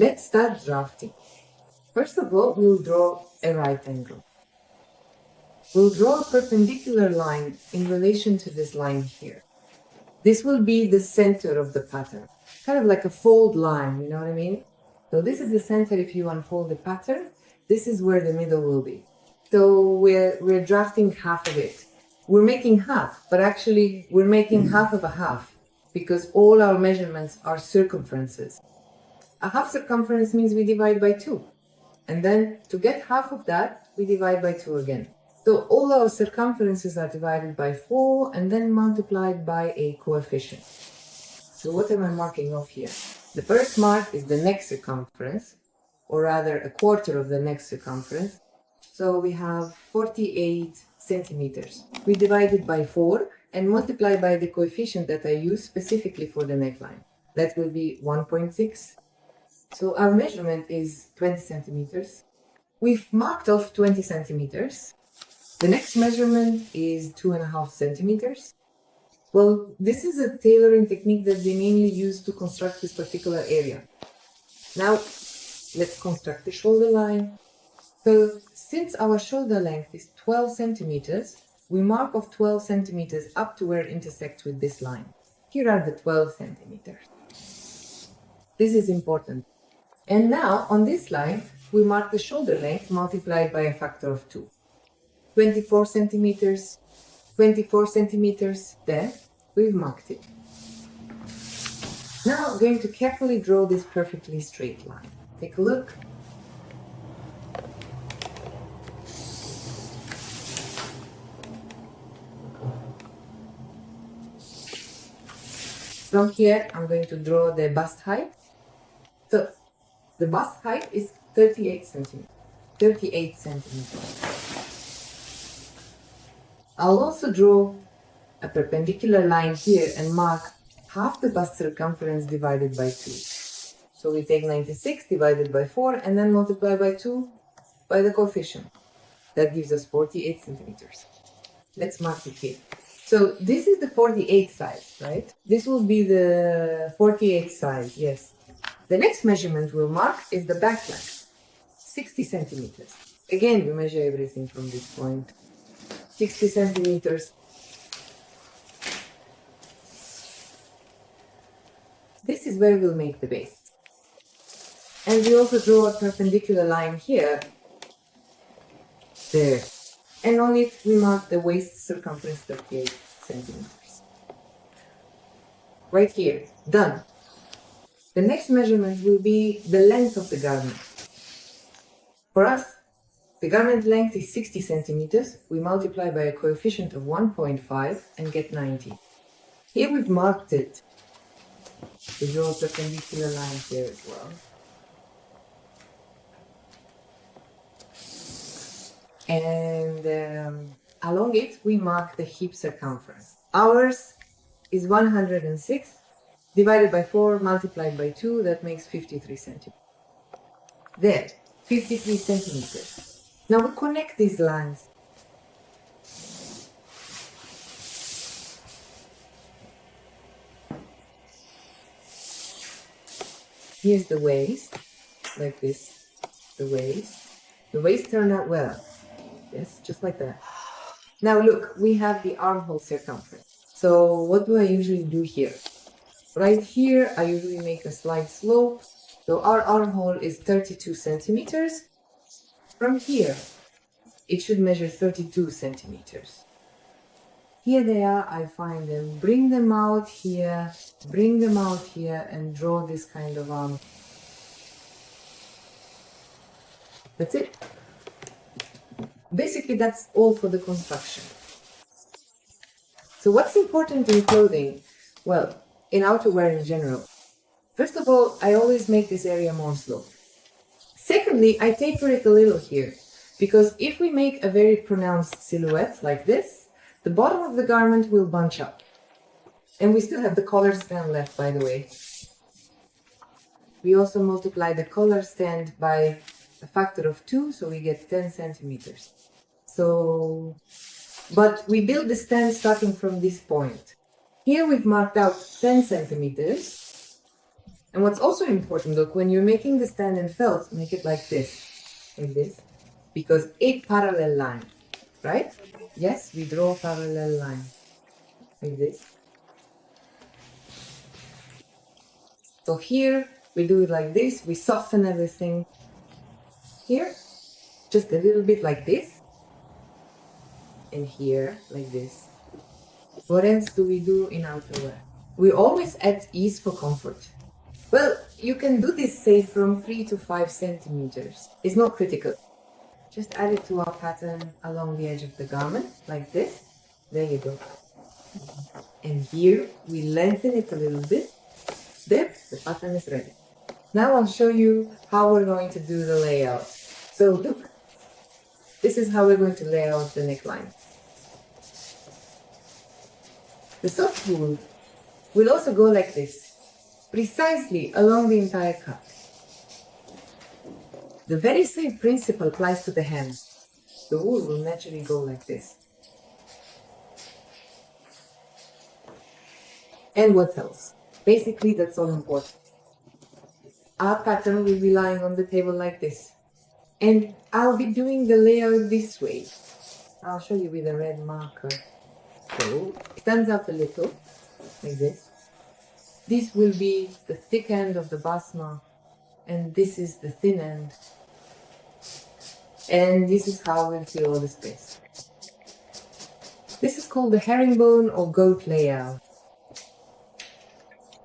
Let's start drafting. First of all, we'll draw a right angle. We'll draw a perpendicular line in relation to this line here. This will be the center of the pattern, kind of like a fold line, you know what I mean? So this is the center if you unfold the pattern. This is where the middle will be. So we're drafting half of it. We're making half, but actually we're making half of a half because all our measurements are circumferences. A half circumference means we divide by 2. And then to get half of that, we divide by 2 again. So all our circumferences are divided by 4 and then multiplied by a coefficient. So what am I marking off here? The first mark is the next circumference, or rather a quarter of the next circumference. So we have 48 centimeters. We divide it by 4 and multiply by the coefficient that I use specifically for the neckline. That will be 1.6. So our measurement is 20 centimeters. We've marked off 20 centimeters. The next measurement is 2.5 centimeters. Well, this is a tailoring technique that they mainly use to construct this particular area. Now, let's construct the shoulder line. So, since our shoulder length is 12 centimeters, we mark off 12 centimeters up to where it intersects with this line. Here are the 12 centimeters. This is important. And now, on this line, we mark the shoulder length multiplied by a factor of 2. 24 centimeters, 24 centimeters, there, we've marked it. Now I'm going to carefully draw this perfectly straight line. Take a look. From here, I'm going to draw the bust height. So, the bust height is 38 centimeters. 38 centimeters. I'll also draw a perpendicular line here and mark half the bust circumference divided by 2. So we take 96 divided by 4 and then multiply by 2 by the coefficient. That gives us 48 centimeters. Let's mark it here. So this is the 48 size, right? This will be the 48 size, yes. The next measurement we'll mark is the back length, 60 centimeters. Again, we measure everything from this point. 60 centimeters. This is where we'll make the base. And we also draw a perpendicular line here. There. And on it we mark the waist circumference 38 centimeters. Right here. Done. The next measurement will be the length of the garment. For us, the garment length is 60 centimeters. We multiply by a coefficient of 1.5 and get 90. Here we've marked it. We draw a perpendicular line here as well. And along it, we mark the hip circumference. Ours is 106 divided by 4 multiplied by 2. That makes 53 centimeters. There, 53 centimeters. Now we connect these lines. Here's the waist, like this, the waist. The waist turned out well. Yes, just like that. Now look, we have the armhole circumference. So what do I usually do here? Right here, I usually make a slight slope. So our armhole is 32 centimeters. From here, it should measure 32 centimeters. Here they are, I find them, bring them out here, and draw this kind of arm. That's it. Basically, that's all for the construction. So what's important in clothing? Well, in outerwear in general. First of all, I always make this area more sloped. Secondly, I taper it a little here, because if we make a very pronounced silhouette like this, the bottom of the garment will bunch up. And we still have the collar stand left, by the way. We also multiply the collar stand by a factor of 2, so we get 10 centimeters. But we build the stand starting from this point. Here we've marked out 10 centimeters. And what's also important, look, when you're making the stand in felt, make it like this, because a parallel line, right? Yes, we draw a parallel line, like this. So here, we do it like this, we soften everything here, just a little bit like this, and here, like this. What else do we do in outerwear? We always add ease for comfort. Well, you can do this, say, from 3 to 5 centimeters. It's not critical. Just add it to our pattern along the edge of the garment, like this. There you go. And here, we lengthen it a little bit. There, the pattern is ready. Now I'll show you how we're going to do the layout. So look, this is how we're going to lay out the neckline. The soft wool will also go like this, precisely along the entire cut. The very same principle applies to the hem. The wool will naturally go like this. And what else? Basically, that's all important. Our pattern will be lying on the table like this. And I'll be doing the layout this way. I'll show you with a red marker. So, it stands out a little, like this. This will be the thick end of the basma, and this is the thin end. And this is how we'll fill all the space. This is called the herringbone or goat layout.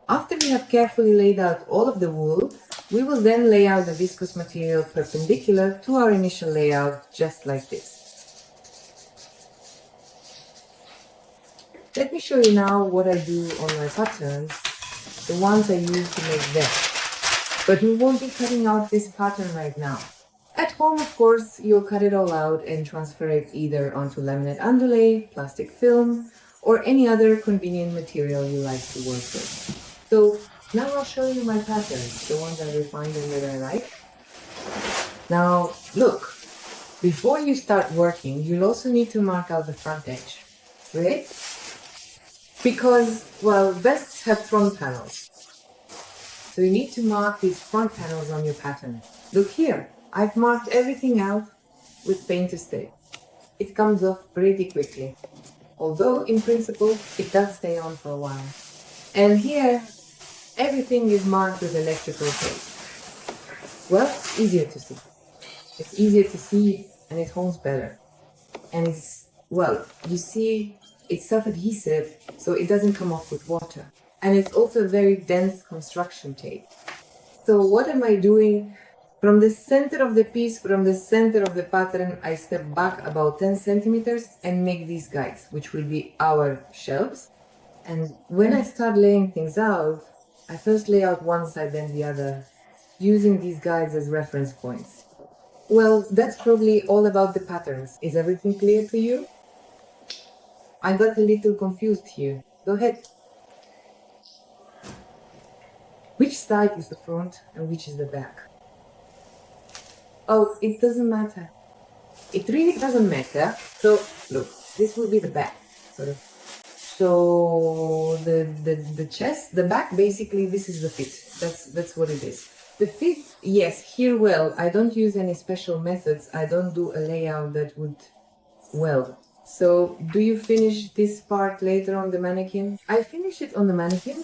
After we have carefully laid out all of the wool, we will then lay out the viscose material perpendicular to our initial layout, just like this. Let me show you now what I do on my patterns, the ones I use to make them. But we won't be cutting out this pattern right now. At home, of course, you'll cut it all out and transfer it either onto laminate underlay, plastic film, or any other convenient material you like to work with. So now I'll show you my patterns, the ones I refined and that I like. Now, look, before you start working, you'll also need to mark out the front edge, right? Because, well, vests have front panels. So you need to mark these front panels on your pattern. Look here, I've marked everything out with paint to stay. It comes off pretty quickly. Although, in principle, it does stay on for a while. And here, everything is marked with electrical tape. Well, it's easier to see. It's easier to see and it holds better. And it's, well, you see, it's self-adhesive, so it doesn't come off with water. And it's also very dense construction tape. So what am I doing? From the center of the piece, from the center of the pattern, I step back about 10 centimeters and make these guides, which will be our shelves. And when I start laying things out, I first lay out one side, then the other, using these guides as reference points. Well, that's probably all about the patterns. Is everything clear to you? I got a little confused here. Go ahead. Which side is the front and which is the back? Oh, it doesn't matter. It really doesn't matter. So, look, this will be the back, sort of. So, the chest, the back, basically, this is the fit. That's what it is. The fit, yes, here, well, I don't use any special methods. I don't do a layout that would, well. So, do you finish this part later on the mannequin? I finish it on the mannequin,